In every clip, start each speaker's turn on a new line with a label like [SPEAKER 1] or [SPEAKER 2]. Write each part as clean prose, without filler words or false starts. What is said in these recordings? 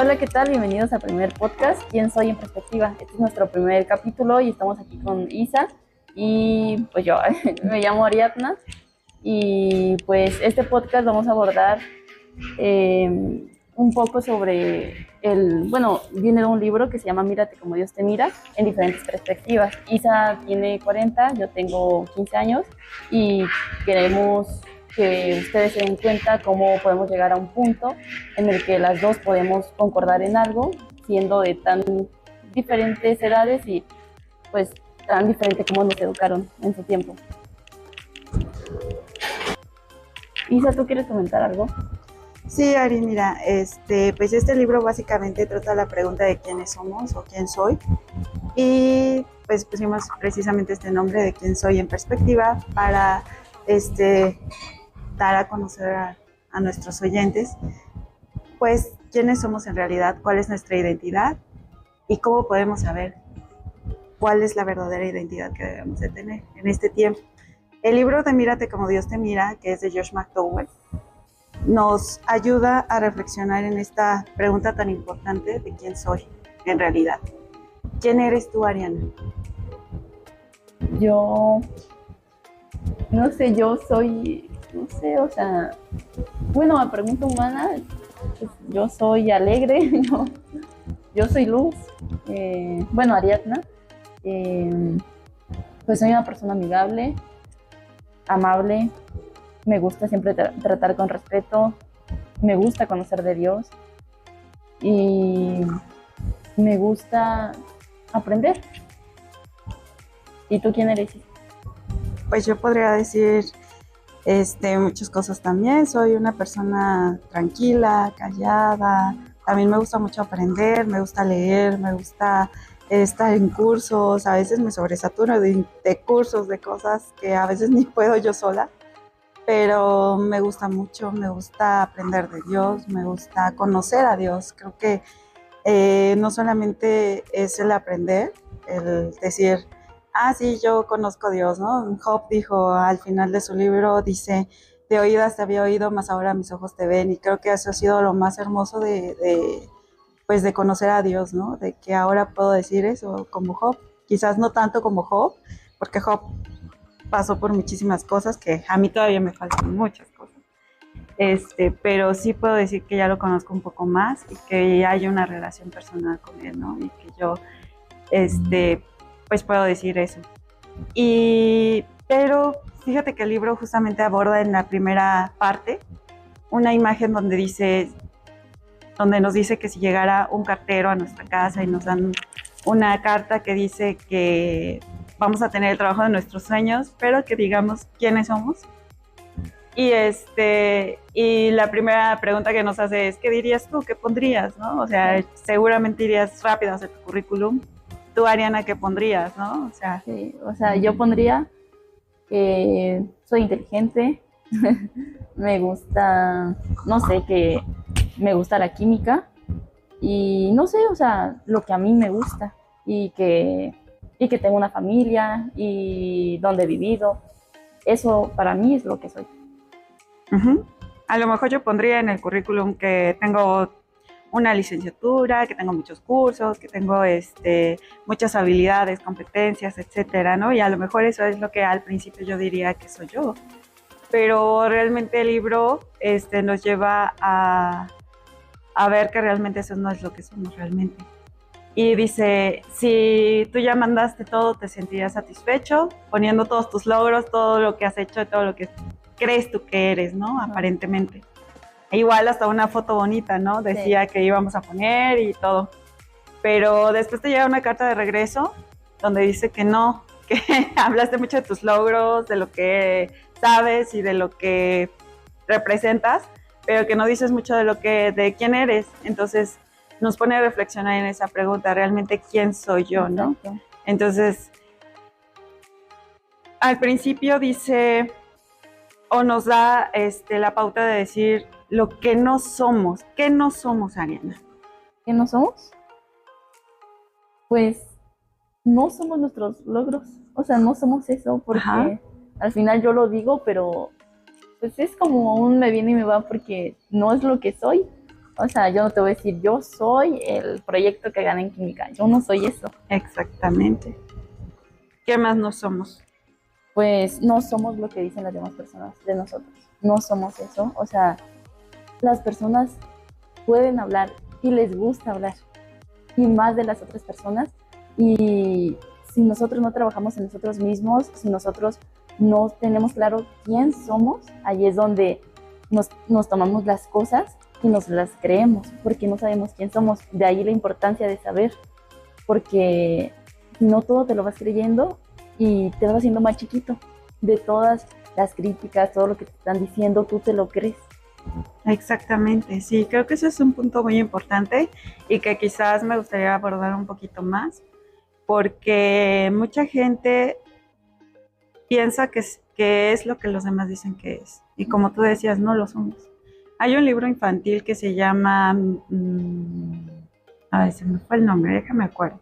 [SPEAKER 1] Hola, ¿qué tal? Bienvenidos al primer podcast, ¿Quién soy en perspectiva? Este es nuestro primer capítulo y estamos aquí con Isa y pues yo, me llamo Ariadna y pues este podcast vamos a abordar un poco sobre viene de un libro que se llama Mírate como Dios te mira, en diferentes perspectivas. Isa tiene 40, yo tengo 15 años y queremos que ustedes se den cuenta cómo podemos llegar a un punto en el que las dos podemos concordar en algo, siendo de tan diferentes edades y pues tan diferente como nos educaron en su tiempo. Isa, ¿tú quieres comentar algo?
[SPEAKER 2] Sí, Ari, mira, pues este libro básicamente trata la pregunta de quiénes somos o quién soy, y pues pusimos precisamente este nombre de quién soy en perspectiva para dar a conocer a nuestros oyentes pues quiénes somos en realidad, cuál es nuestra identidad y cómo podemos saber cuál es la verdadera identidad que debemos de tener en este tiempo. El libro de Mírate como Dios te mira, que es de Josh McDowell, nos ayuda a reflexionar en esta pregunta tan importante de quién soy en realidad. ¿Quién eres tú, Ariana?
[SPEAKER 1] Yo no sé, o sea, bueno, a pregunta humana, pues, yo soy alegre, yo soy Luz, Ariadna, pues soy una persona amigable, amable, me gusta siempre tratar con respeto, me gusta conocer de Dios y me gusta aprender. ¿Y tú quién eres?
[SPEAKER 2] Pues yo podría decir muchas cosas también. Soy una persona tranquila, callada. También me gusta mucho aprender, me gusta leer, me gusta estar en cursos. A veces me sobresaturo de cursos, de cosas que a veces ni puedo yo sola. Pero me gusta mucho, me gusta aprender de Dios, me gusta conocer a Dios. Creo que no solamente es el aprender, el decir, sí, yo conozco a Dios, ¿no? Job dijo al final de su libro, dice, de oídas te había oído, mas ahora mis ojos te ven, y creo que eso ha sido lo más hermoso pues de conocer a Dios, ¿no? De que ahora puedo decir eso como Job, quizás no tanto como Job, porque Job pasó por muchísimas cosas que a mí todavía me faltan muchas cosas. Pero sí puedo decir que ya lo conozco un poco más y que ya hay una relación personal con él, ¿no? Y que yo, pues puedo decir eso. Pero fíjate que el libro justamente aborda en la primera parte una imagen donde nos dice que si llegara un cartero a nuestra casa y nos dan una carta que dice que vamos a tener el trabajo de nuestros sueños, pero que digamos quiénes somos. Y la primera pregunta que nos hace es, ¿qué dirías tú? ¿Qué pondrías? ¿No? O sea, seguramente irías rápido a hacer tu currículum. Tú, Ariana, ¿qué pondrías? ¿No?
[SPEAKER 1] Sí, yo pondría que soy inteligente, me gusta, no sé, que me gusta la química y no sé, lo que a mí me gusta y que tengo una familia y donde he vivido. Eso para mí es lo que soy.
[SPEAKER 2] Uh-huh. A lo mejor yo pondría en el currículum que tengo una licenciatura, que tengo muchos cursos, que tengo muchas habilidades, competencias, etcétera, ¿no? Y a lo mejor eso es lo que al principio yo diría que soy yo. Pero realmente el libro nos lleva a ver que realmente eso no es lo que somos realmente. Y dice, si tú ya mandaste todo, te sentirías satisfecho, poniendo todos tus logros, todo lo que has hecho, todo lo que crees tú que eres, ¿no? Aparentemente. Igual hasta una foto bonita, ¿no? Decía sí, que íbamos a poner y todo. Pero después te llega una carta de regreso donde dice que no, que hablaste mucho de tus logros, de lo que sabes y de lo que representas, pero que no dices mucho de quién eres. Entonces nos pone a reflexionar en esa pregunta, realmente quién soy yo, ¿no? Exacto. Entonces, al principio dice, o nos da la pauta de decir lo que no somos. ¿Qué no somos, Ariana?
[SPEAKER 1] ¿Qué no somos? Pues no somos nuestros logros, no somos eso, porque ajá, al final yo lo digo, pero pues es como un me viene y me va porque no es lo que soy. O sea, yo no te voy a decir, yo soy el proyecto que gana en química. Yo no soy eso.
[SPEAKER 2] Exactamente. ¿Qué más no somos?
[SPEAKER 1] Pues no somos lo que dicen las demás personas de nosotros. No somos eso. O sea, las personas pueden hablar y les gusta hablar. Y más de las otras personas. Y si nosotros no trabajamos en nosotros mismos, si nosotros no tenemos claro quién somos, ahí es donde nos tomamos las cosas y nos las creemos, porque no sabemos quién somos. De ahí la importancia de saber, porque si no todo te lo vas creyendo y te vas haciendo más chiquito. De todas las críticas, todo lo que te están diciendo, tú te lo crees.
[SPEAKER 2] Exactamente, sí, creo que ese es un punto muy importante y que quizás me gustaría abordar un poquito más, porque mucha gente piensa que es lo que los demás dicen que es, y como tú decías, no lo somos. Hay un libro infantil que se llama, ay, se me fue el nombre, déjame acuerdo,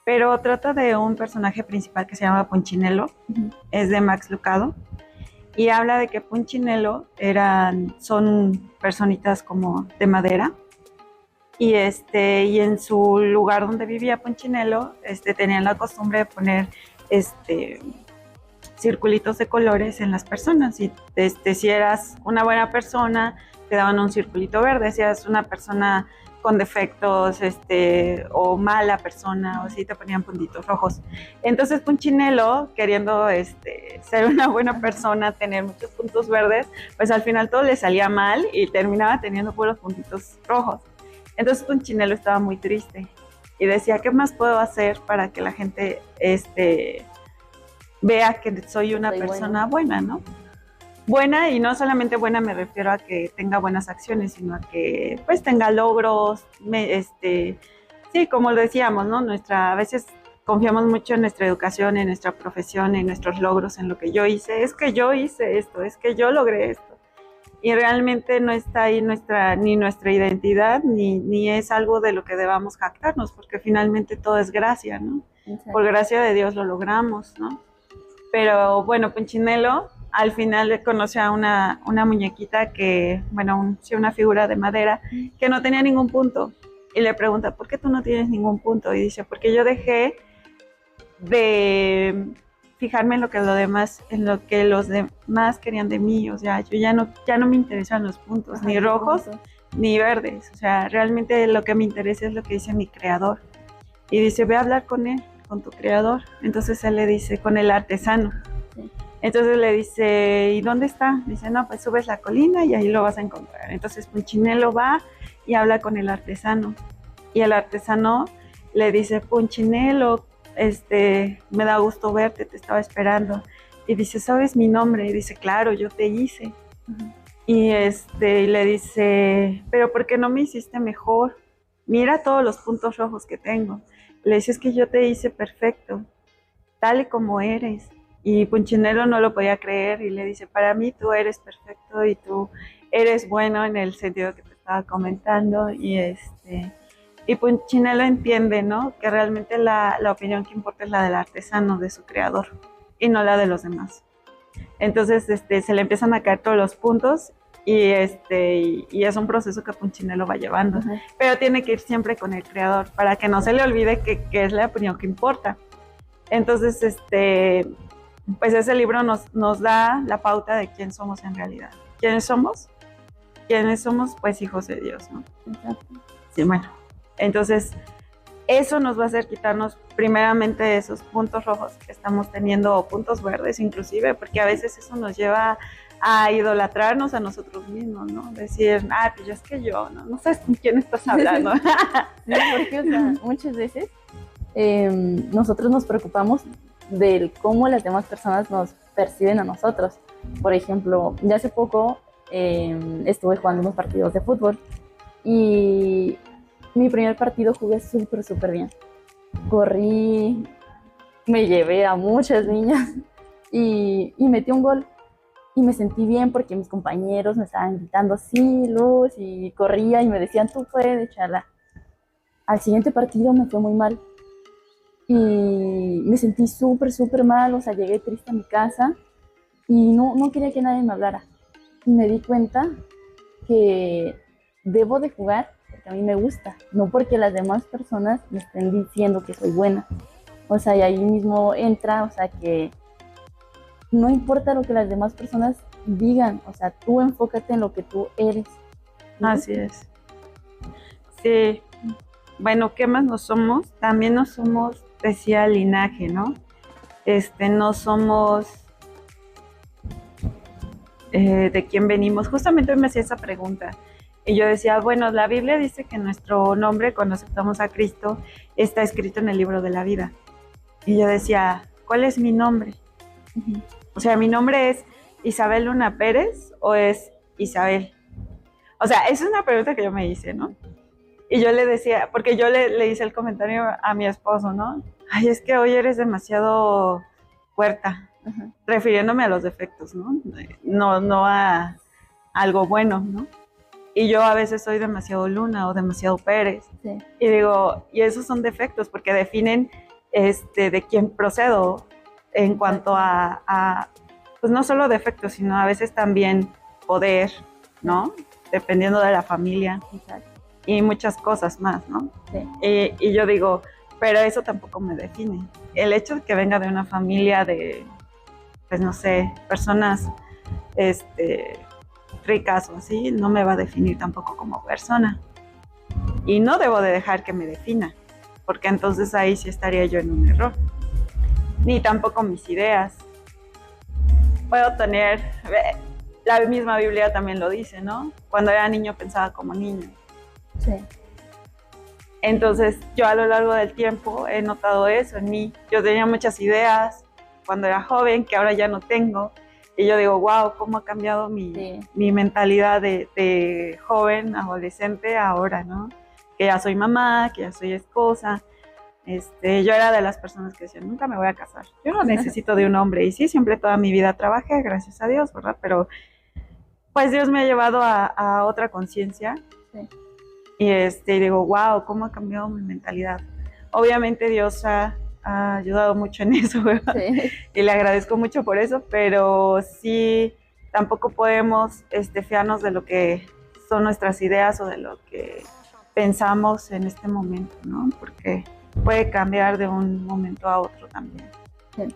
[SPEAKER 2] pero trata de un personaje principal que se llama Punchinello, es de Max Lucado, y habla de que Punchinello son personitas como de madera, y y en su lugar donde vivía Punchinello, tenían la costumbre de poner circulitos de colores en las personas, y si eras una buena persona te daban un circulito verde, si eras una persona con defectos, o mala persona, o si te ponían puntitos rojos. Entonces Punchinello, queriendo ser una buena persona, tener muchos puntos verdes, pues al final todo le salía mal y terminaba teniendo puros puntitos rojos. Entonces Punchinello estaba muy triste y decía, ¿qué más puedo hacer para que la gente vea que soy una persona buena, ¿no? Buena, y no solamente buena me refiero a que tenga buenas acciones, sino a que pues tenga logros, sí, como lo decíamos, ¿no? A veces confiamos mucho en nuestra educación, en nuestra profesión, en nuestros logros, en lo que yo hice. Es que yo hice esto, es que yo logré esto. Y realmente no está ahí ni nuestra identidad, ni es algo de lo que debamos jactarnos, porque finalmente todo es gracia, ¿no? Exacto. Por gracia de Dios lo logramos, ¿no? Pero bueno, Punchinello al final conoce a una muñequita una figura de madera que no tenía ningún punto. Y le pregunta, ¿por qué tú no tienes ningún punto? Y dice, porque yo dejé de fijarme en lo que los demás querían de mí. O sea, yo ya no me interesan los puntos, ni rojos ni verdes. O sea, realmente lo que me interesa es lo que dice mi creador. Y dice, ve a hablar con él, con tu creador. Entonces él le dice, con el artesano. Sí. Entonces le dice, ¿y dónde está? Dice, no, pues subes la colina y ahí lo vas a encontrar. Entonces Punchinello va y habla con el artesano. Y el artesano le dice, Punchinello, me da gusto verte, te estaba esperando. Y dice, ¿sabes mi nombre? Y dice, claro, yo te hice. Uh-huh. Y le dice, pero ¿por qué no me hiciste mejor? Mira todos los puntos rojos que tengo. Le dice, es que yo te hice perfecto, tal y como eres. Y Punchinello no lo podía creer y le dice, para mí tú eres perfecto y tú eres bueno en el sentido que te estaba comentando. Y Punchinello entiende, ¿no? Que realmente la opinión que importa es la del artesano, de su creador, y no la de los demás. Entonces se le empiezan a caer todos los puntos y es un proceso que Punchinello va llevando. Uh-huh. Pero tiene que ir siempre con el creador para que no se le olvide que es la opinión que importa. Entonces, pues ese libro nos da la pauta de quién somos en realidad. ¿Quiénes somos? ¿Quiénes somos? Pues hijos de Dios, ¿no? Exacto. Sí, bueno. Entonces, eso nos va a hacer quitarnos primeramente esos puntos rojos que estamos teniendo, o puntos verdes inclusive, porque a veces eso nos lleva a idolatrarnos a nosotros mismos, ¿no? Decir, pues es que yo, no sabes con quién estás hablando.
[SPEAKER 1] Sí, porque, o sea, muchas veces nosotros nos preocupamos de cómo las demás personas nos perciben a nosotros. Por ejemplo, ya hace poco estuve jugando unos partidos de fútbol y mi primer partido jugué súper bien. Corrí, me llevé a muchas niñas y metí un gol. Y me sentí bien porque mis compañeros me estaban gritando, sí, Luz, y corría y me decían, tú puedes, chala. Al siguiente partido me fue muy mal y me sentí súper mal, o sea, llegué triste a mi casa y no quería que nadie me hablara. Y me di cuenta que debo de jugar porque a mí me gusta, no porque las demás personas me estén diciendo que soy buena. O sea, y ahí mismo entra, o sea, que no importa lo que las demás personas digan, o sea, tú enfócate en lo que tú eres. ¿Sí?
[SPEAKER 2] Así es. Sí. Bueno, ¿qué más no somos? También no somos, decía, linaje, ¿no? No somos de quién venimos. Justamente hoy me hacía esa pregunta. Y yo decía, bueno, la Biblia dice que nuestro nombre, cuando aceptamos a Cristo, está escrito en el libro de la vida. Y yo decía, ¿cuál es mi nombre?
[SPEAKER 1] Ujú.
[SPEAKER 2] O sea, ¿mi nombre es Isabel Luna Pérez o es Isabel? O sea, esa es una pregunta que yo me hice, ¿no? Y yo le decía, porque yo le hice el comentario a mi esposo, ¿no? Ay, es que hoy eres demasiado puerta,
[SPEAKER 1] Ajá.
[SPEAKER 2] refiriéndome a los defectos, ¿no? No a algo bueno, ¿no? Y yo a veces soy demasiado Luna o demasiado Pérez.
[SPEAKER 1] Sí.
[SPEAKER 2] Y digo, y esos son defectos porque definen de quién procedo en cuanto a, pues no solo defectos, sino a veces también poder, ¿no? Dependiendo de la familia.
[SPEAKER 1] Exacto.
[SPEAKER 2] Y muchas cosas más, ¿no?
[SPEAKER 1] Sí.
[SPEAKER 2] Y yo digo, pero eso tampoco me define. El hecho de que venga de una familia de, pues no sé, personas ricas o así, no me va a definir tampoco como persona. Y no debo de dejar que me defina, porque entonces ahí sí estaría yo en un error. Ni tampoco mis ideas. Puedo tener, la misma Biblia también lo dice, ¿no? Cuando era niño pensaba como niño.
[SPEAKER 1] Sí.
[SPEAKER 2] Entonces yo a lo largo del tiempo he notado eso en mí. Yo tenía muchas ideas cuando era joven que ahora ya no tengo. Y yo digo, wow, cómo ha cambiado mi mentalidad de joven, adolescente, ahora, ¿no? Que ya soy mamá, que ya soy esposa. Yo era de las personas que decían, nunca me voy a casar. Yo no necesito de un hombre. Y sí, siempre toda mi vida trabajé, gracias a Dios, ¿verdad? Pero pues Dios me ha llevado a otra conciencia.
[SPEAKER 1] Sí.
[SPEAKER 2] Y digo, wow, cómo ha cambiado mi mentalidad. Obviamente Dios ha ayudado mucho en eso, ¿verdad?
[SPEAKER 1] Sí.
[SPEAKER 2] Y le agradezco mucho por eso, pero sí, tampoco podemos fiarnos de lo que son nuestras ideas o de lo que pensamos en este momento, ¿no? Porque puede cambiar de un momento a otro también.
[SPEAKER 1] Sí.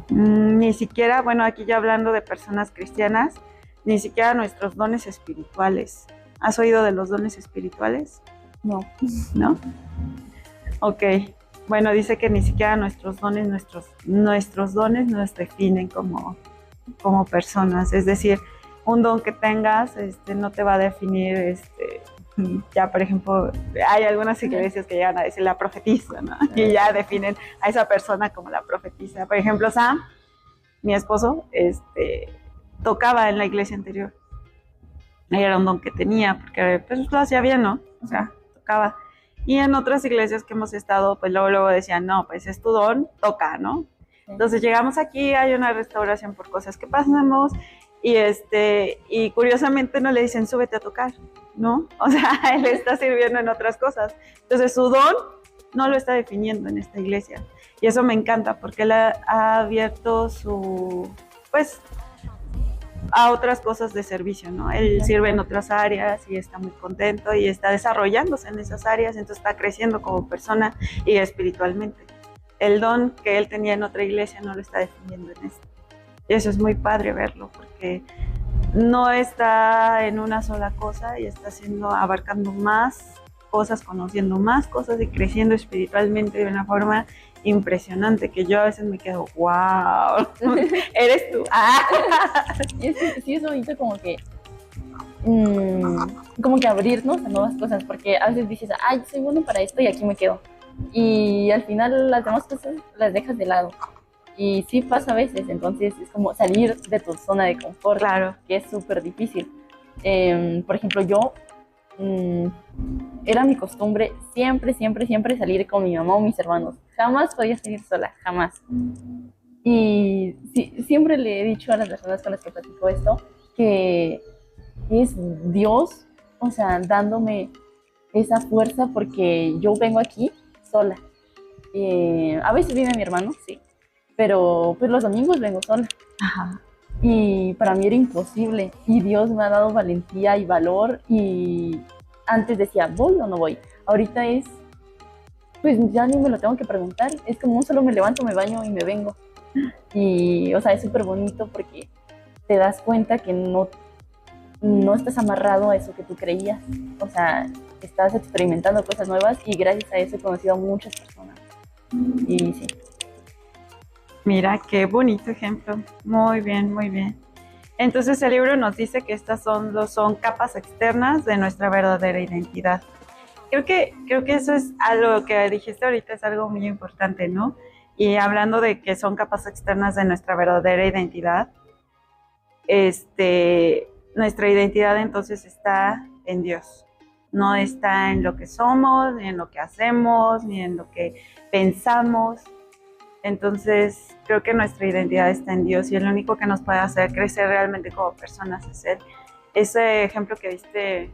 [SPEAKER 2] Ni siquiera, bueno, aquí ya hablando de personas cristianas, ni siquiera nuestros dones espirituales. ¿Has oído de los dones espirituales?
[SPEAKER 1] No.
[SPEAKER 2] ¿No? Ok. Bueno, dice que ni siquiera nuestros dones nos definen como personas. Es decir, un don que tengas no te va a definir, ya por ejemplo, hay algunas iglesias que llegan a decir la profetisa, ¿no? Y ya definen a esa persona como la profetisa. Por ejemplo, Sam, mi esposo, tocaba en la iglesia anterior. Era un don que tenía, porque pues lo hacía bien, ¿no? O sea, tocaba. Y en otras iglesias que hemos estado, pues luego decían, no, pues es tu don, toca, ¿no? Sí. Entonces llegamos aquí, hay una restauración por cosas que pasamos, y curiosamente no le dicen, súbete a tocar, ¿no? O sea, él está sirviendo en otras cosas. Entonces su don no lo está definiendo en esta iglesia. Y eso me encanta, porque él ha abierto pues, a otras cosas de servicio, ¿no? Él sirve en otras áreas y está muy contento y está desarrollándose en esas áreas, entonces está creciendo como persona y espiritualmente. El don que él tenía en otra iglesia no lo está definiendo en esta. Y eso es muy padre verlo, porque no está en una sola cosa y está abarcando más cosas, conociendo más cosas y creciendo espiritualmente de una forma impresionante, que yo a veces me quedo, wow, eres tú.
[SPEAKER 1] Sí, es bonito como que abrirnos a nuevas cosas, porque a veces dices, ay, soy bueno para esto y aquí me quedo. Y al final las demás cosas las dejas de lado. Y sí pasa a veces, entonces es como salir de tu zona de confort,
[SPEAKER 2] claro,
[SPEAKER 1] que es súper difícil. Por ejemplo, yo era mi costumbre siempre salir con mi mamá o mis hermanos. Jamás podía salir sola, jamás. Y sí, siempre le he dicho a las personas con las que platico esto que es Dios, o sea, dándome esa fuerza, porque yo vengo aquí sola. A veces viene mi hermano, sí, pero pues los domingos vengo sola.
[SPEAKER 2] Ajá.
[SPEAKER 1] y para mí era imposible y Dios me ha dado valentía y valor y antes decía, ¿voy o no voy? Ahorita es, pues ya ni me lo tengo que preguntar, es como solo me levanto, me baño y me vengo. Y, o sea, es súper bonito porque te das cuenta que no estás amarrado a eso que tú creías. O sea, estás experimentando cosas nuevas y gracias a eso he conocido a muchas personas. Y sí.
[SPEAKER 2] Mira, qué bonito ejemplo. Muy bien, muy bien. Entonces el libro nos dice que estas son capas externas de nuestra verdadera identidad. Creo que eso es algo que dijiste ahorita, es algo muy importante, ¿no? Y hablando de que son capas externas de nuestra verdadera identidad, nuestra identidad entonces está en Dios. No está en lo que somos, ni en lo que hacemos, ni en lo que pensamos. Entonces, creo que nuestra identidad está en Dios y el único que nos puede hacer crecer realmente como personas es Él. Ese ejemplo que diste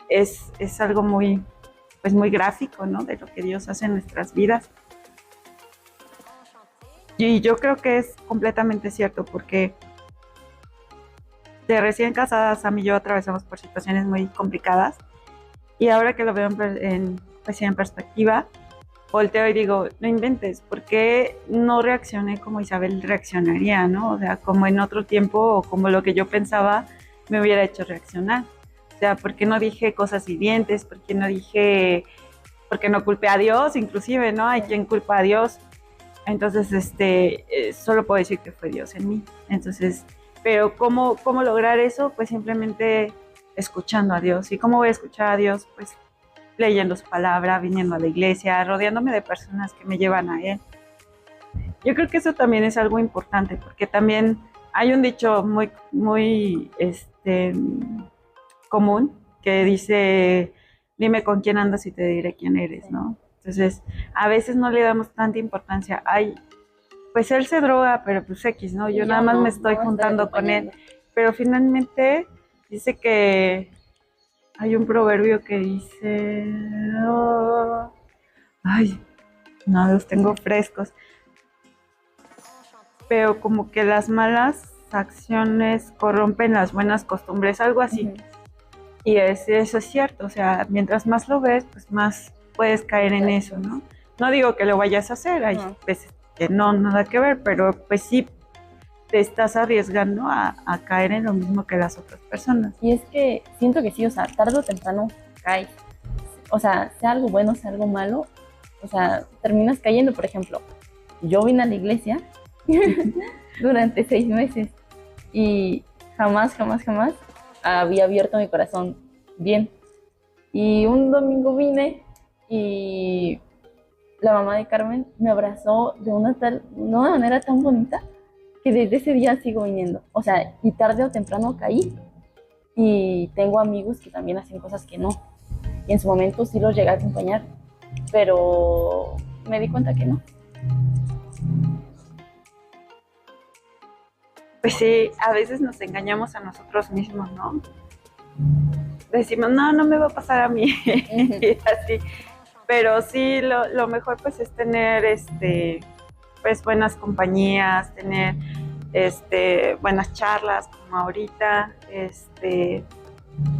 [SPEAKER 2] es algo muy, pues muy gráfico, ¿no? De lo que Dios hace en nuestras vidas. Y yo creo que es completamente cierto porque de recién casadas, Sam y yo atravesamos por situaciones muy complicadas y ahora que lo veo pues, en perspectiva, volteo y digo, no inventes, ¿por qué no reaccioné como Isabel reaccionaría, no? O sea, como en otro tiempo o como lo que yo pensaba me hubiera hecho reaccionar. O sea, ¿por qué no dije cosas hirientes? ¿Por qué no dije, por qué no culpé a Dios? Inclusive, ¿no? Hay quien culpa a Dios. Entonces, solo puedo decir que fue Dios en mí. Entonces, pero ¿cómo lograr eso? Pues simplemente escuchando a Dios. ¿Y cómo voy a escuchar a Dios? Pues leyendo su palabra, viniendo a la iglesia, rodeándome de personas que me llevan a Él. Yo creo que eso también es algo importante, porque también hay un dicho muy común que dice, dime con quién andas y te diré quién eres, ¿no? Entonces, a veces no le damos tanta importancia. Ay, pues él se droga, pero pues X, ¿no? Yo nada más me estoy juntando con él. Pero finalmente dice que hay un proverbio que dice, oh, ay, no los tengo frescos, pero como que las malas acciones corrompen las buenas costumbres, algo así. Y eso es cierto, o sea, mientras más lo ves, pues más puedes caer en eso, ¿no? No digo que lo vayas a hacer, hay veces que no, nada que ver, pero pues sí te estás arriesgando a caer en lo mismo que las otras personas.
[SPEAKER 1] Y es que siento que sí, o sea, tarde o temprano caes. O sea, sea algo bueno, sea algo malo, o sea, terminas cayendo. Por ejemplo, yo vine a la iglesia durante 6 meses y jamás había abierto mi corazón bien. Y un domingo vine y la mamá de Carmen me abrazó de una manera tan bonita que desde ese día sigo viniendo. O sea, y tarde o temprano caí y tengo amigos que también hacen cosas que no. Y en su momento sí los llegué a acompañar, pero me di cuenta que no.
[SPEAKER 2] Pues sí, a veces nos engañamos a nosotros mismos, ¿no? Decimos, no me va a pasar a mí, y así. Pero sí, lo mejor pues es tener pues buenas compañías, tener buenas charlas como ahorita,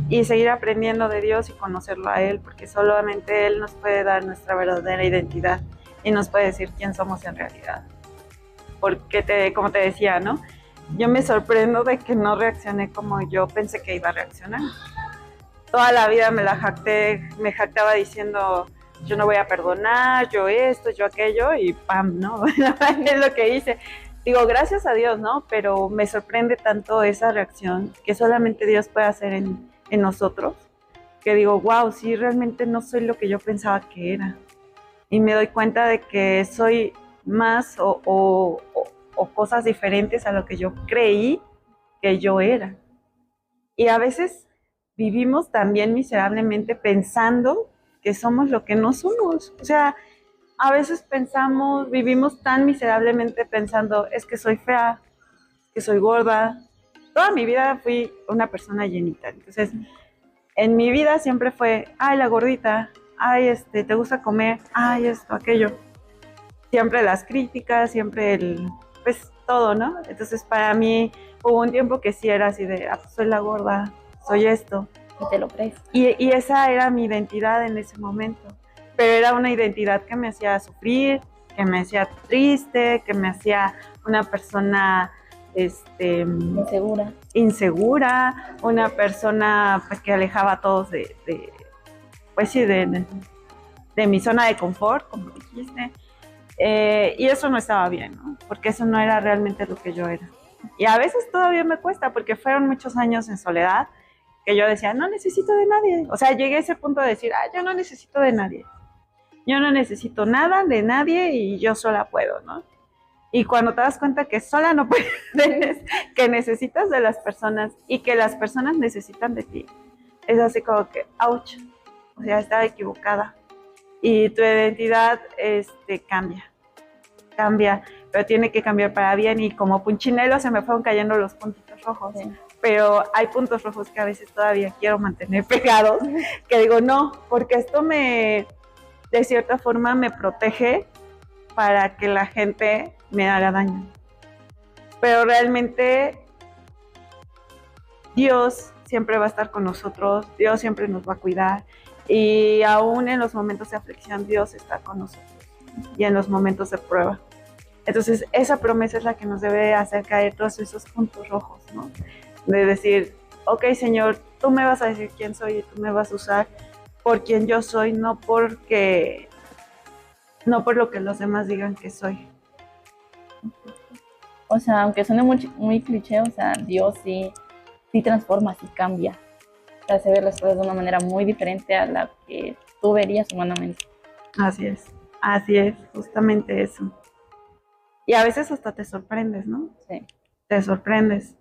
[SPEAKER 2] y seguir aprendiendo de Dios y conocerlo a Él, porque solamente Él nos puede dar nuestra verdadera identidad y nos puede decir quién somos en realidad. Porque como te decía, ¿no? Yo me sorprendo de que no reaccioné como yo pensé que iba a reaccionar. Toda la vida me jactaba diciendo, yo no voy a perdonar, yo esto, yo aquello, y ¡pam!, ¿no? Es lo que hice. Digo, gracias a Dios, ¿no? Pero me sorprende tanto esa reacción que solamente Dios puede hacer en nosotros, que digo, wow, sí, realmente no soy lo que yo pensaba que era. Y me doy cuenta de que soy más o cosas diferentes a lo que yo creí que yo era. Y a veces vivimos también miserablemente pensando que somos lo que no somos. O sea, a veces vivimos tan miserablemente pensando, es que soy fea, que soy gorda. Toda mi vida fui una persona llenita. Entonces, en mi vida siempre fue, ay, la gordita, ay, ¿te gusta comer? Ay, esto, aquello. Siempre las críticas, siempre pues todo, ¿no? Entonces para mí hubo un tiempo que sí era así de, pues soy la gorda, soy esto.
[SPEAKER 1] Y te lo crees.
[SPEAKER 2] Y esa era mi identidad en ese momento, pero era una identidad que me hacía sufrir, que me hacía triste, que me hacía una persona insegura, una persona pues, que alejaba a todos pues sí, de mi zona de confort, como dijiste. Y eso no estaba bien, ¿no? Porque eso no era realmente lo que yo era. Y a veces todavía me cuesta, porque fueron muchos años en soledad, que yo decía, no necesito de nadie. O sea, llegué a ese punto de decir, yo no necesito de nadie. Yo no necesito nada de nadie y yo sola puedo, ¿no? Y cuando te das cuenta que sola no puedes, que necesitas de las personas y que las personas necesitan de ti, es así como que, ouch, o sea, estaba equivocada. Y tu identidad cambia, pero tiene que cambiar para bien y como punchinelo se me fueron cayendo los puntitos rojos. Sí. Pero hay puntos rojos que a veces todavía quiero mantener pegados, que digo, no, porque esto de cierta forma me protege para que la gente me haga daño. Pero realmente Dios siempre va a estar con nosotros, Dios siempre nos va a cuidar y aún en los momentos de aflicción Dios está con nosotros y en los momentos de prueba. Entonces esa promesa es la que nos debe hacer caer todos esos puntos rojos, ¿no? De decir, ok Señor, tú me vas a decir quién soy y tú me vas a usar por quien yo soy, no por lo que los demás digan que soy.
[SPEAKER 1] O sea, aunque suene muy cliché, o sea, Dios sí transforma, sí cambia. Te hace ver las cosas de una manera muy diferente a la que tú verías humanamente.
[SPEAKER 2] Así es, justamente eso. Y a veces hasta te sorprendes, ¿no?
[SPEAKER 1] Sí.
[SPEAKER 2] Te sorprendes.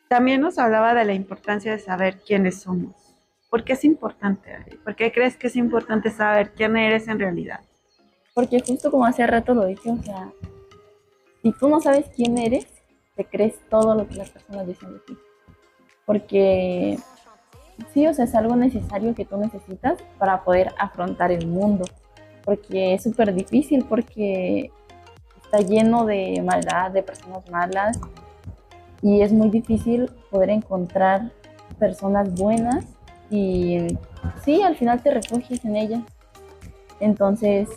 [SPEAKER 2] También nos hablaba de la importancia de saber quiénes somos. ¿Por qué es importante, Ari? ¿Por qué crees que es importante saber quién eres en realidad?
[SPEAKER 1] Porque justo como hace rato lo dije, o sea, si tú no sabes quién eres, te crees todo lo que las personas dicen de ti. Porque sí, o sea, es algo necesario que tú necesitas para poder afrontar el mundo. Porque es súper difícil, porque está lleno de maldad, de personas malas. Y es muy difícil poder encontrar personas buenas y sí, al final te refugias en ellas. Entonces,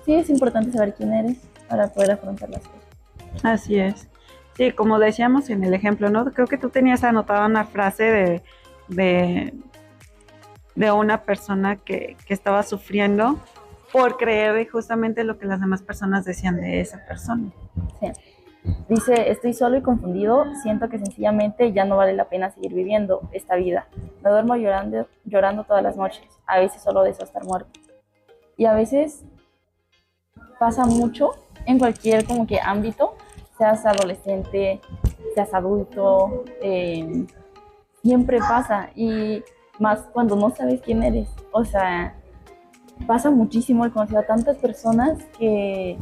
[SPEAKER 1] sí es importante saber quién eres para poder afrontar las cosas.
[SPEAKER 2] Así es. Sí, como decíamos en el ejemplo, ¿no? Creo que tú tenías anotada una frase de una persona que estaba sufriendo por creer justamente lo que las demás personas decían de esa persona.
[SPEAKER 1] Sí. Dice, estoy solo y confundido, siento que sencillamente ya no vale la pena seguir viviendo esta vida. Me duermo llorando todas las noches, a veces solo deseo estar muerto. Y a veces pasa mucho en cualquier como que ámbito, seas adolescente, seas adulto, siempre pasa, y más cuando no sabes quién eres. O sea, pasa muchísimo. He conocido a tantas personas que,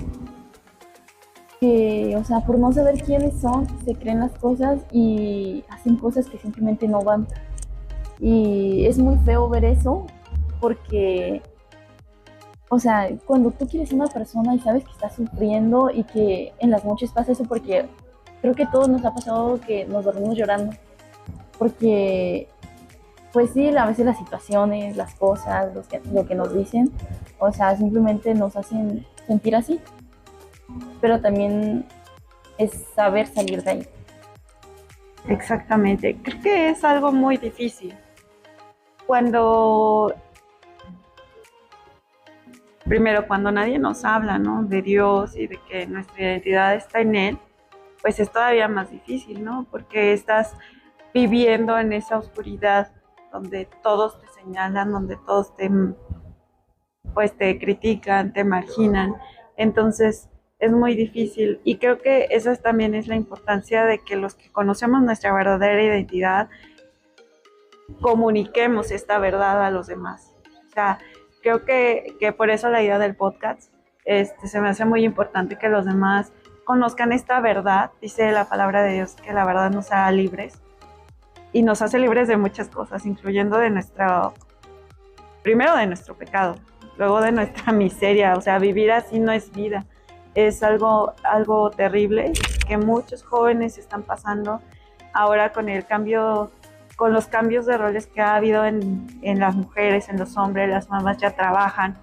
[SPEAKER 1] o sea, por no saber quiénes son, se creen las cosas y hacen cosas que simplemente no van. Y es muy feo ver eso, porque, o sea, cuando tú quieres a una persona y sabes que está sufriendo y que en las noches pasa eso, porque creo que a todos nos ha pasado que nos dormimos llorando, porque, pues sí, a veces las situaciones, las cosas, lo que nos dicen, o sea, simplemente nos hacen sentir así. Pero también es saber salir de ahí.
[SPEAKER 2] Exactamente. Creo que es algo muy difícil. Cuando nadie nos habla, ¿no? De Dios y de que nuestra identidad está en Él, pues es todavía más difícil, ¿no? Porque estás viviendo en esa oscuridad donde todos te señalan, donde todos te critican, te marginan. Entonces es muy difícil y creo que esa también es la importancia de que los que conocemos nuestra verdadera identidad comuniquemos esta verdad a los demás. O sea, creo que por eso la idea del podcast se me hace muy importante que los demás conozcan esta verdad. Dice la palabra de Dios que la verdad nos hará libres y nos hace libres de muchas cosas, incluyendo primero de nuestro pecado, luego de nuestra miseria. O sea, vivir así no es vida. es algo terrible que muchos jóvenes están pasando ahora con los cambios de roles que ha habido en las mujeres, en los hombres. Las mamás ya trabajan.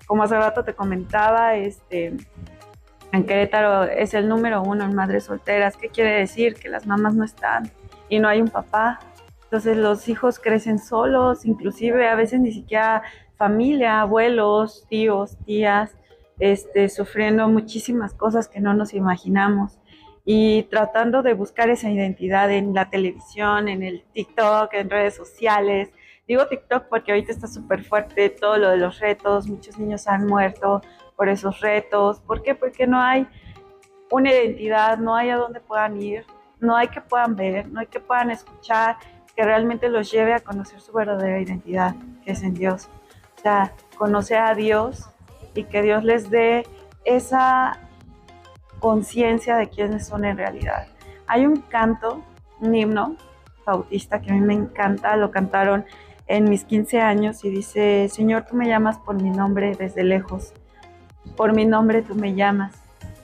[SPEAKER 2] Como hace rato te comentaba, en Querétaro es el número 1 en madres solteras. ¿Qué quiere decir? Que las mamás no están y no hay un papá. Entonces los hijos crecen solos, inclusive a veces ni siquiera familia, abuelos, tíos, tías, sufriendo muchísimas cosas que no nos imaginamos y tratando de buscar esa identidad en la televisión, en el TikTok, en redes sociales. Digo TikTok porque ahorita está súper fuerte todo lo de los retos, muchos niños han muerto por esos retos. ¿Por qué? Porque no hay una identidad, no hay a dónde puedan ir, no hay que puedan ver, no hay que puedan escuchar, que realmente los lleve a conocer su verdadera identidad, que es en Dios. O sea, conocer a Dios y que Dios les dé esa conciencia de quiénes son en realidad. Hay un canto, un himno bautista que a mí me encanta, lo cantaron en mis 15 años y dice: Señor, tú me llamas por mi nombre desde lejos, por mi nombre tú me llamas.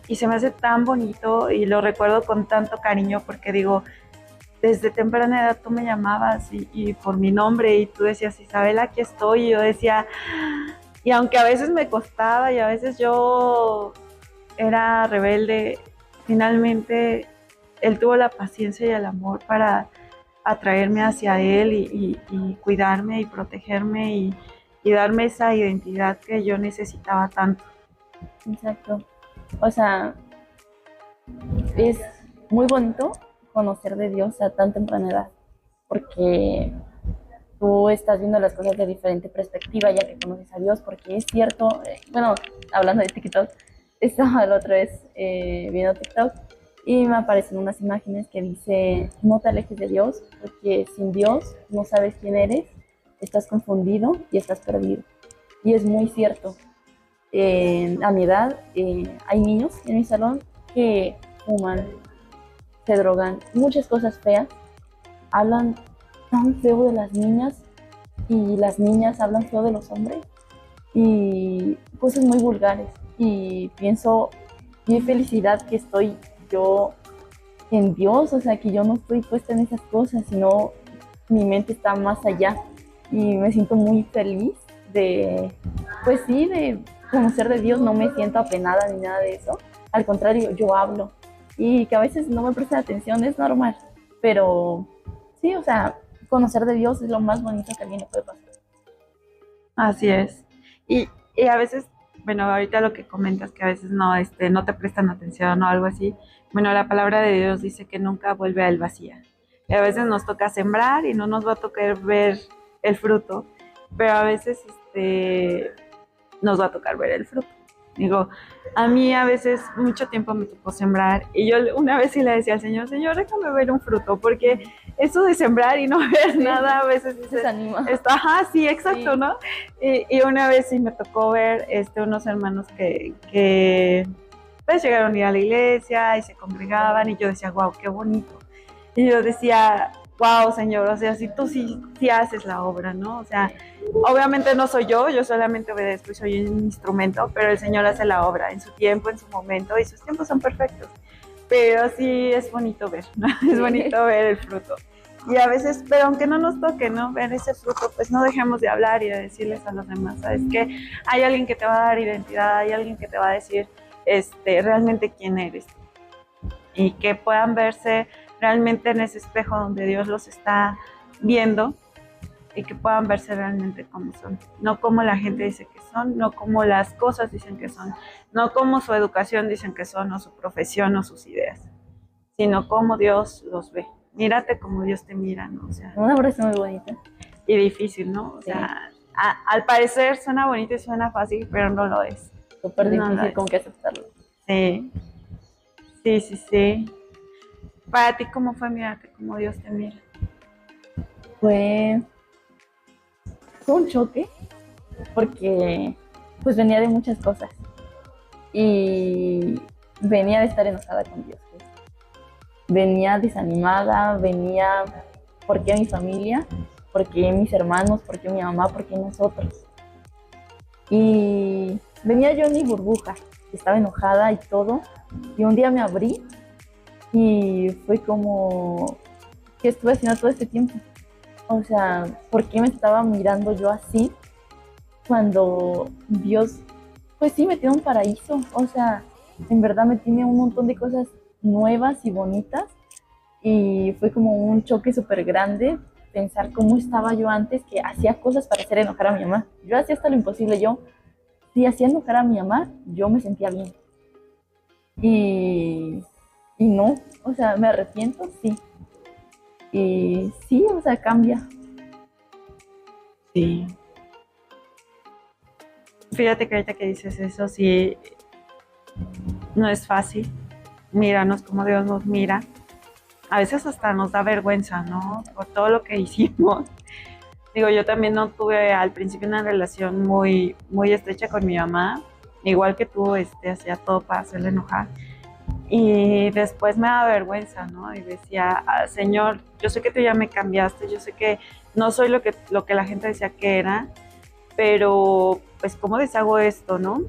[SPEAKER 2] Y se me hace tan bonito y lo recuerdo con tanto cariño porque digo, desde temprana edad tú me llamabas y por mi nombre y tú decías: Isabel, aquí estoy. Y yo decía, y aunque a veces me costaba y a veces yo era rebelde, finalmente él tuvo la paciencia y el amor para atraerme hacia él y cuidarme y protegerme y darme esa identidad que yo necesitaba tanto.
[SPEAKER 1] Exacto. O sea, es muy bonito conocer de Dios a tan temprana edad, porque tú estás viendo las cosas de diferente perspectiva ya que conoces a Dios, porque es cierto, bueno, hablando de TikTok, estaba la otra vez viendo TikTok y me aparecen unas imágenes que dice: no te alejes de Dios, porque sin Dios no sabes quién eres, estás confundido y estás perdido. Y es muy cierto. A mi edad hay niños en mi salón que fuman, se drogan, muchas cosas feas, hablan tan feo de las niñas y las niñas hablan feo de los hombres y cosas muy vulgares. Y pienso, qué felicidad que estoy yo en Dios, o sea, que yo no estoy puesta en esas cosas, sino mi mente está más allá y me siento muy feliz de, pues sí, de conocer de Dios. No me siento apenada ni nada de eso, al contrario, yo hablo y que a veces no me prestan atención, es normal, pero sí, o sea, conocer de Dios es lo más bonito que a alguien le puede pasar.
[SPEAKER 2] Así es. Y a veces, bueno, ahorita lo que comentas, que a veces no, no te prestan atención o algo así. Bueno, la palabra de Dios dice que nunca vuelve a él vacía. Y a veces nos toca sembrar y no nos va a tocar ver el fruto, pero a veces nos va a tocar ver el fruto. Digo, a mí a veces mucho tiempo me tocó sembrar y yo una vez sí le decía al Señor: Señor, déjame ver un fruto, porque eso de sembrar y no ver nada a veces
[SPEAKER 1] Desanima.
[SPEAKER 2] Ajá, sí, exacto,
[SPEAKER 1] Sí.
[SPEAKER 2] ¿no? Y una vez sí me tocó ver unos hermanos que pues llegaron a ir a la iglesia y se congregaban y yo decía: wow, qué bonito. Y yo decía: wow, Señor, o sea, si tú sí haces la obra, ¿no? O sea, obviamente no soy yo solamente obedezco y soy un instrumento, pero el Señor hace la obra en su tiempo, en su momento, y sus tiempos son perfectos. Pero sí es bonito ver, ¿no? Es bonito ver el fruto. Y a veces, pero aunque no nos toque, ¿no? Ver ese fruto, pues no dejemos de hablar y de decirles a los demás: ¿sabes qué? Hay alguien que te va a dar identidad, hay alguien que te va a decir realmente quién eres. Y que puedan verse realmente en ese espejo donde Dios los está viendo y que puedan verse realmente como son, no como la gente dice que son, no como las cosas dicen que son, no como su educación dicen que son, o su profesión o sus ideas, sino como Dios los ve. Mírate como Dios te mira, ¿no? O sea,
[SPEAKER 1] Una frase muy bonita.
[SPEAKER 2] y difícil, ¿no? O sea, al parecer suena bonito y suena fácil, pero no lo es.
[SPEAKER 1] Súper difícil
[SPEAKER 2] No
[SPEAKER 1] como que aceptarlo.
[SPEAKER 2] Sí, sí. Para ti, ¿cómo fue mirarte como Dios te mira?
[SPEAKER 1] Fue un choque porque pues venía de muchas cosas y venía de estar enojada con Dios, venía desanimada, venía ¿por qué mi familia? ¿Por qué mis hermanos? ¿Por qué mi mamá? ¿Por qué nosotros? Y venía yo en mi burbuja estaba enojada y todo. Y un día me abrí y fue como, ¿qué estuve haciendo todo este tiempo? O sea, ¿por qué me estaba mirando yo así cuando Dios, pues sí, me tiene un paraíso? O sea, en verdad me tiene un montón de cosas nuevas y bonitas y fue como un choque súper grande pensar cómo estaba yo antes, que hacía cosas para hacer enojar a mi mamá. Yo hacía hasta lo imposible. Yo, si hacía enojar a mi mamá, yo me sentía bien. Y, y no, o sea, me arrepiento, sí. Y sí, o sea, cambia.
[SPEAKER 2] Sí. Fíjate que ahorita que dices eso, sí, no es fácil. Míranos como Dios nos mira. A veces hasta nos da vergüenza, ¿no? Por todo lo que hicimos. Digo, yo también no tuve al principio una relación muy estrecha con mi mamá. Igual que tú, hacía todo para hacerle enojar. Y después me daba vergüenza, ¿no? Y decía, Señor, yo sé que tú ya me cambiaste, yo sé que no soy lo que la gente decía que era, pero pues ¿cómo deshago esto, no?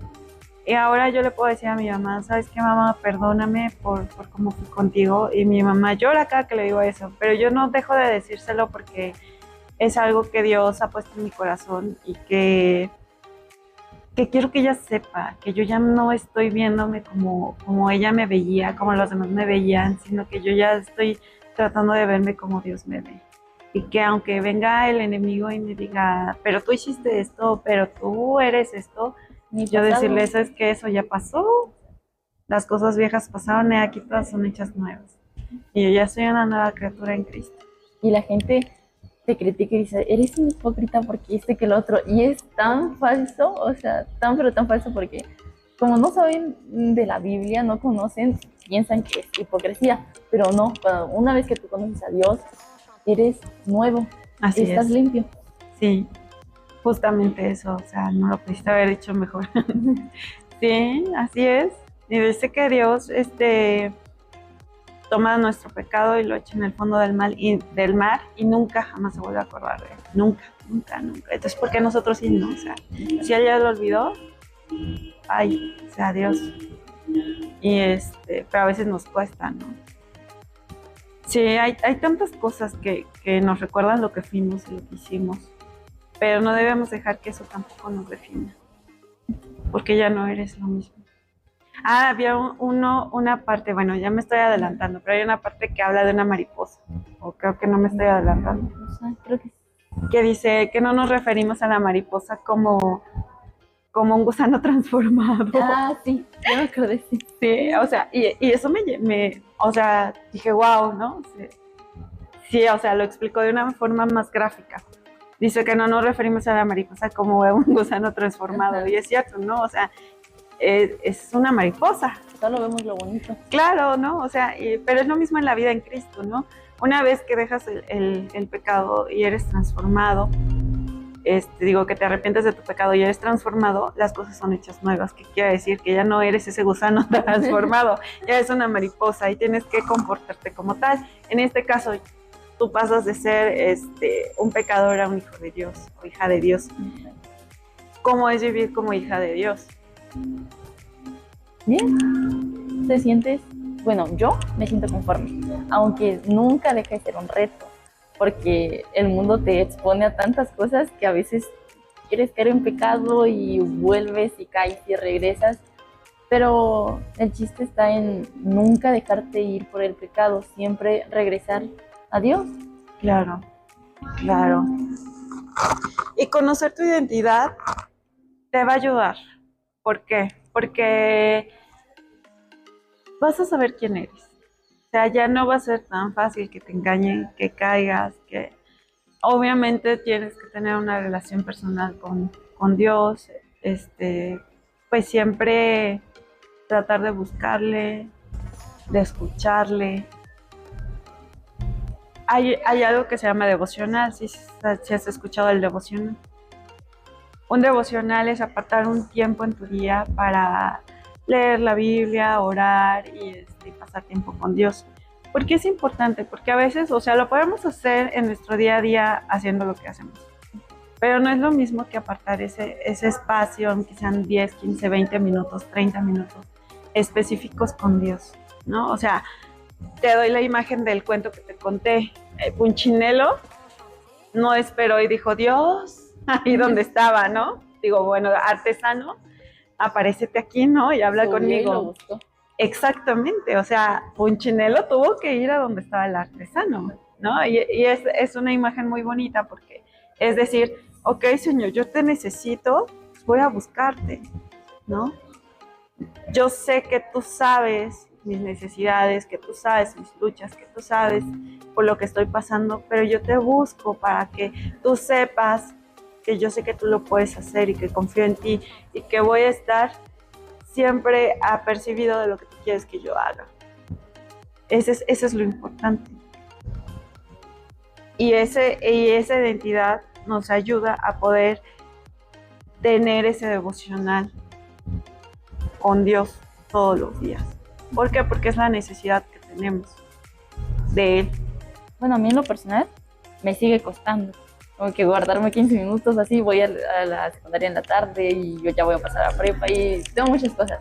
[SPEAKER 2] Y ahora yo le puedo decir a mi mamá, ¿sabes qué, mamá? Perdóname por cómo fui contigo. Y mi mamá llora cada que le digo eso, pero yo no dejo de decírselo porque es algo que Dios ha puesto en mi corazón y que quiero que ella sepa que yo ya no estoy viéndome como ella me veía, como los demás me veían, sino que yo ya estoy tratando de verme como Dios me ve. Y que aunque venga el enemigo y me diga, pero tú hiciste esto, pero tú eres esto,
[SPEAKER 1] Mi
[SPEAKER 2] yo
[SPEAKER 1] pasado.
[SPEAKER 2] decirle, eso es que eso ya pasó, las cosas viejas pasaron y aquí todas son hechas nuevas. Y yo ya soy una nueva criatura en Cristo.
[SPEAKER 1] Y la gente te critica y dice, eres un hipócrita porque este que el otro. Y es tan falso, o sea, tan pero tan falso porque como no saben de la Biblia, no conocen, piensan que es hipocresía. Pero no, una vez que tú conoces a Dios, eres nuevo,
[SPEAKER 2] Así
[SPEAKER 1] estás
[SPEAKER 2] es.
[SPEAKER 1] limpio.
[SPEAKER 2] Sí, justamente eso, o sea, no lo pudiste haber dicho mejor. Sí, así es. Y dice que Dios, toma nuestro pecado y lo echa en el fondo del mar y nunca jamás se vuelve a acordar de él. Nunca, nunca, nunca. Entonces, ¿por qué nosotros sí no? O sea, si él ya lo olvidó, ay, o sea, Dios. Y pero a veces nos cuesta, ¿no? Sí, hay tantas cosas que nos recuerdan lo que fuimos y lo que hicimos, pero no debemos dejar que eso tampoco nos defina, porque ya no eres lo mismo. Había una parte, bueno, ya me estoy adelantando, pero hay una parte que habla de una mariposa, o creo que no me estoy adelantando,
[SPEAKER 1] O sea, creo que
[SPEAKER 2] que dice que no nos referimos a la mariposa como un gusano transformado.
[SPEAKER 1] ah, sí, ya me acordé, sí.
[SPEAKER 2] Sí, o sea, y eso o sea, dije, wow, ¿no? Sí, sí, o sea, lo explicó de una forma más gráfica. Dice que no nos referimos a la mariposa como a un gusano transformado,
[SPEAKER 1] Ajá.
[SPEAKER 2] y es cierto, ¿no? O sea, es una mariposa.
[SPEAKER 1] Solo vemos lo bonito.
[SPEAKER 2] Claro, ¿no? O sea, pero es lo mismo en la vida en Cristo, ¿no? Una vez que dejas el pecado y eres transformado, digo que te arrepientes de tu pecado y eres transformado, las cosas son hechas nuevas, que quiere decir que ya no eres ese gusano transformado, ya eres una mariposa y tienes que comportarte como tal. En este caso, tú pasas de ser un pecador a un hijo de Dios o hija de Dios. ¿Cómo es vivir como hija de Dios?
[SPEAKER 1] Bien, te sientes, bueno, yo me siento conforme, aunque nunca deja de ser un reto, porque el mundo te expone a tantas cosas que a veces quieres caer en pecado y vuelves y caes y regresas, pero el chiste está en nunca dejarte ir por el pecado, siempre regresar a Dios.
[SPEAKER 2] Claro, claro. Y conocer tu identidad te va a ayudar. ¿Por qué? Porque vas a saber quién eres. O sea, ya no va a ser tan fácil que te engañen, que caigas, que obviamente tienes que tener una relación personal con Dios, pues siempre tratar de buscarle, de escucharle. Hay algo que se llama devocional, si has escuchado el devocional. Un devocional es apartar un tiempo en tu día para leer la Biblia, orar y pasar tiempo con Dios. ¿Por qué es importante? Porque a veces, o sea, lo podemos hacer en nuestro día a día haciendo lo que hacemos. pero no es lo mismo que apartar ese espacio, aunque sean 10, 15, 20 minutos, 30 minutos específicos con Dios, ¿no? O sea, te doy la imagen del cuento que te conté. Punchinello no esperó y dijo, Dios, ahí donde estaba, ¿no? Digo, bueno, artesano, aparécete aquí, ¿no? Y habla conmigo. Exactamente, o sea, Punchinello tuvo que ir a donde estaba el artesano, ¿no? Y es una imagen muy bonita porque es decir, ok, Señor, yo te necesito, voy a buscarte, ¿no? Yo sé que tú sabes mis necesidades, que tú sabes mis luchas, que tú sabes por lo que estoy pasando, pero yo te busco para que tú sepas que yo sé que tú lo puedes hacer y que confío en ti y que voy a estar siempre apercibido de lo que tú quieres que yo haga. Eso es lo importante. Y esa identidad nos ayuda a poder tener ese devocional con Dios todos los días. ¿Por qué? Porque es la necesidad que tenemos de Él.
[SPEAKER 1] Bueno, a mí en lo personal me sigue costando. Como que guardarme 15 minutos así, voy a la secundaria en la tarde y yo ya voy a pasar a prepa y tengo muchas cosas.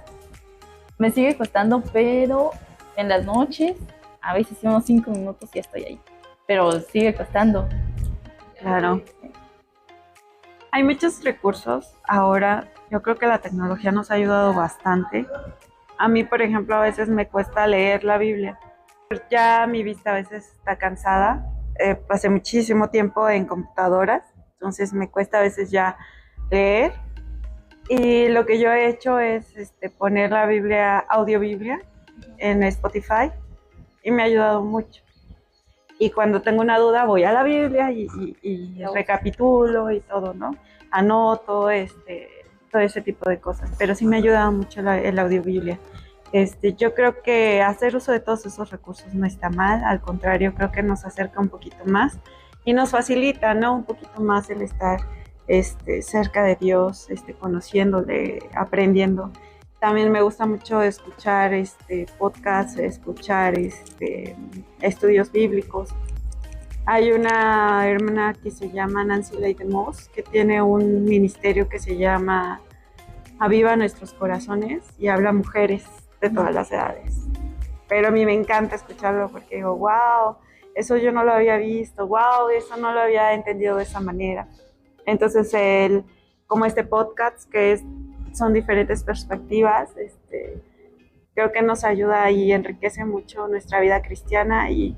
[SPEAKER 1] Me sigue costando, pero en las noches, a veces unos 5 minutos ya estoy ahí. Pero sigue costando.
[SPEAKER 2] Claro. Hay muchos recursos ahora. Yo creo que la tecnología nos ha ayudado bastante. A mí, por ejemplo, a veces me cuesta leer la Biblia. Ya mi vista a veces está cansada. Pasé muchísimo tiempo en computadoras, entonces me cuesta a veces ya leer. Y lo que yo he hecho es poner la Biblia, audiobiblia, en Spotify y me ha ayudado mucho. Y cuando tengo una duda voy a la Biblia y recapitulo y todo, ¿no? Anoto, todo ese tipo de cosas. Pero sí me ha ayudado mucho el audiobiblia. Yo creo que hacer uso de todos esos recursos no está mal, al contrario, creo que nos acerca un poquito más y nos facilita, ¿no? Un poquito más el estar cerca de Dios, conociéndole, aprendiendo. También me gusta mucho escuchar podcasts, escuchar estudios bíblicos. Hay una hermana que se llama Nancy Leigh DeMoss, que tiene un ministerio que se llama Aviva Nuestros Corazones y habla a mujeres de todas las edades. Pero a mí me encanta escucharlo porque digo, wow, eso yo no lo había visto, wow, eso no lo había entendido de esa manera. Entonces, como este podcast, son diferentes perspectivas, creo que nos ayuda y enriquece mucho nuestra vida cristiana y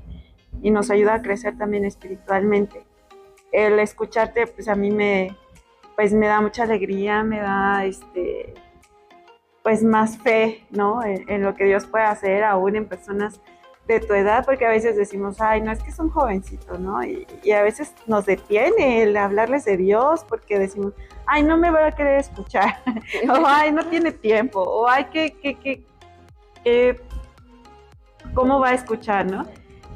[SPEAKER 2] nos ayuda a crecer también espiritualmente. El escucharte, pues a mí me da mucha alegría, me da pues más fe, ¿no? En lo que Dios puede hacer aún en personas de tu edad, porque a veces decimos, ay, no, es que son jovencitos, ¿no? Y a veces nos detiene el hablarles de Dios porque decimos, ay, no me va a querer escuchar, o ay, no tiene tiempo, o ay, ¿cómo va a escuchar, no?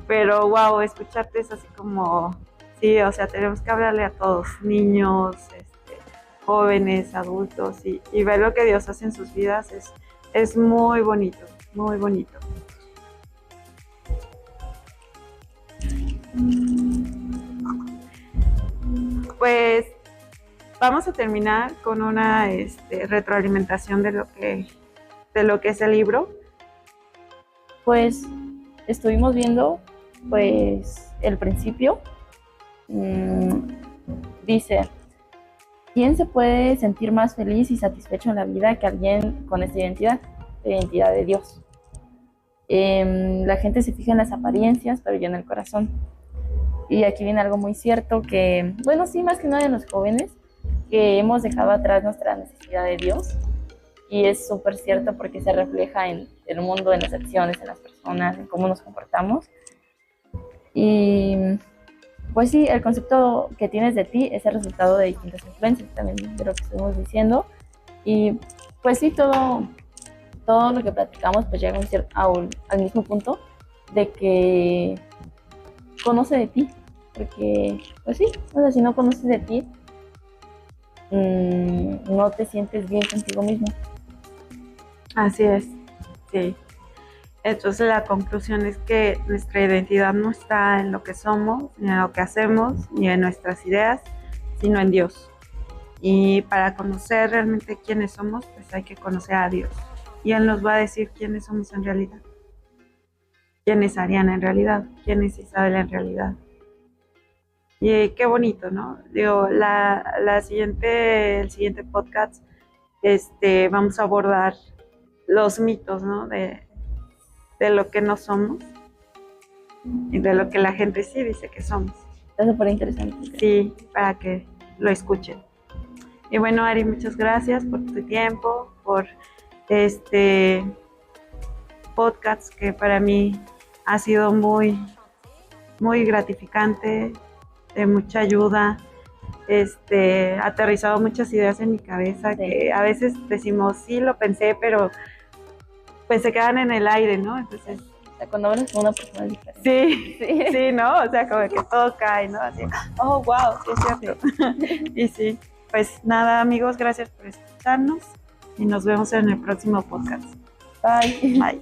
[SPEAKER 2] Pero, wow, escucharte es así como, sí, o sea, tenemos que hablarle a todos, niños, jóvenes, adultos, y ver lo que Dios hace en sus vidas es muy bonito, muy bonito. Pues vamos a terminar con una retroalimentación de lo que es el libro.
[SPEAKER 1] Pues estuvimos viendo pues el principio. Dice, ¿quién se puede sentir más feliz y satisfecho en la vida que alguien con esta identidad de Dios? La gente se fija en las apariencias, pero yo en el corazón. Y aquí viene algo muy cierto que, bueno, sí, más que nada en los jóvenes, que hemos dejado atrás nuestra necesidad de Dios. Y es súper cierto porque se refleja en el mundo, en las acciones, en las personas, en cómo nos comportamos. Y pues sí, el concepto que tienes de ti es el resultado de distintas influencias, también de lo que estuvimos diciendo. Y pues sí, todo lo que platicamos pues llega al mismo punto de que conoce de ti. Porque, pues sí, o sea, si no conoces de ti, no te sientes bien contigo mismo.
[SPEAKER 2] Así es, sí. Entonces la conclusión es que nuestra identidad no está en lo que somos, ni en lo que hacemos, ni en nuestras ideas, sino en Dios. Y para conocer realmente quiénes somos, pues hay que conocer a Dios. Y Él nos va a decir quiénes somos en realidad. ¿Quién es Ariana en realidad? ¿Quién es Isabel en realidad? Y qué bonito, ¿no? Digo, el siguiente podcast, vamos a abordar los mitos, ¿no? De lo que no somos y de lo que la gente sí dice que somos.
[SPEAKER 1] Está súper interesante.
[SPEAKER 2] Sí, para que lo escuchen. Y bueno, Ari, muchas gracias por tu tiempo, por este podcast que para mí ha sido muy, muy gratificante, de mucha ayuda, aterrizado muchas ideas en mi cabeza, sí, que a veces decimos, sí, lo pensé, pero pues se quedan en el aire, ¿no? Entonces,
[SPEAKER 1] o sea, cuando hablas con una persona diferente.
[SPEAKER 2] Sí, sí, sí, ¿no? O sea, como que todo cae, ¿no? Así, oh, wow, sí es cierto. Y sí, pues nada, amigos, gracias por escucharnos y nos vemos en el próximo podcast.
[SPEAKER 1] Bye.
[SPEAKER 2] Bye.